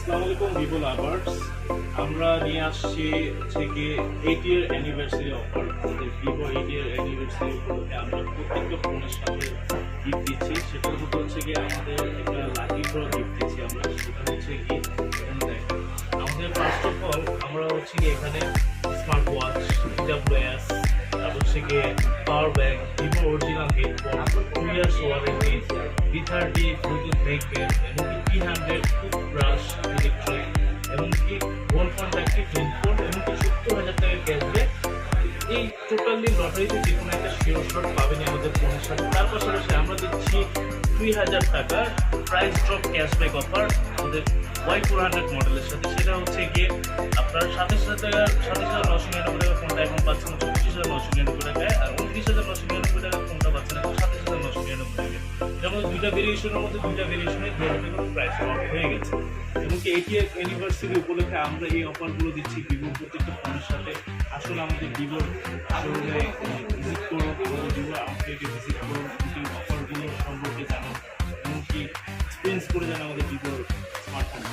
আসসালামু আলাইকুম Vivo lovers. আমরা নিয়ে আসছি হচ্ছে গিয়ে 8 ইয়ার অ্যানিভার্সারি অফার। আমাদের ভিভো 8 ইয়ার অ্যানিভার্সারি উপলক্ষে আমরা প্রত্যেকটা ফোনের সাথে গিফট দিচ্ছি। সেটার মধ্যে হচ্ছে গিয়ে আমাদের একটা লাকি ড্র গিফট দিচ্ছি আমরা। সেটা হচ্ছে কি আমাদের ফার্স্ট অফ অল আমরা হচ্ছে গিয়ে এখানে স্মার্ট ওয়াচ, ডাব্লিউএস, তারপর হচ্ছে গিয়ে power bank, Vivo original headphone, 2 years warranty, V30 Bluetooth neckband, এমনকি P100 টুথব্রাশ ইলেকট্রিক, এমনকি গোল্ড ফন্ড অ্যাক্টিভ হেডফোন, এমনকি 70,000 টাকার ক্যাশব্যাক। এই টোটালি লটারিতে যে কোনো একটা শিওর শট পাবেন আমাদের ফোনের সাথে। তার পাশাপাশি আমরা দিচ্ছি 2,000 টাকার প্রাইস ড্রপ ক্যাশব্যাক অফার আমাদের Y400 মডেলের সাথে। সেটা হচ্ছে গিয়ে আপনার 27,999 টাকা ফোনটা এখন পাচ্ছেন 24,999 টাকায়, আর 29,999 টাকা ফোনটা পাচ্ছেন এখন 27,999 টাকায়। যেমন দুইটা ভেরিয়েশনের মধ্যে দুইটা ভেরিয়েশনের 2,000 টাকার প্রাইস অফ হয়ে গেছে। এমনকি 80th অ্যানিভার্সারি উপলক্ষে আমরা এই অফারগুলো দিচ্ছি ভিভোর প্রত্যেকটা ফোনের সাথে। আসলে আমাদের ভিভোর শোরুমে ভিজিট করুন, আমাদের ভিভোর আউটলেটে ভিজিট করুন, এই অফারগুলো সম্পর্কে জানুন, এমনকি এক্সপিরিয়েন্স করে যান আমাদের ভিভোর স্মার্টফোন।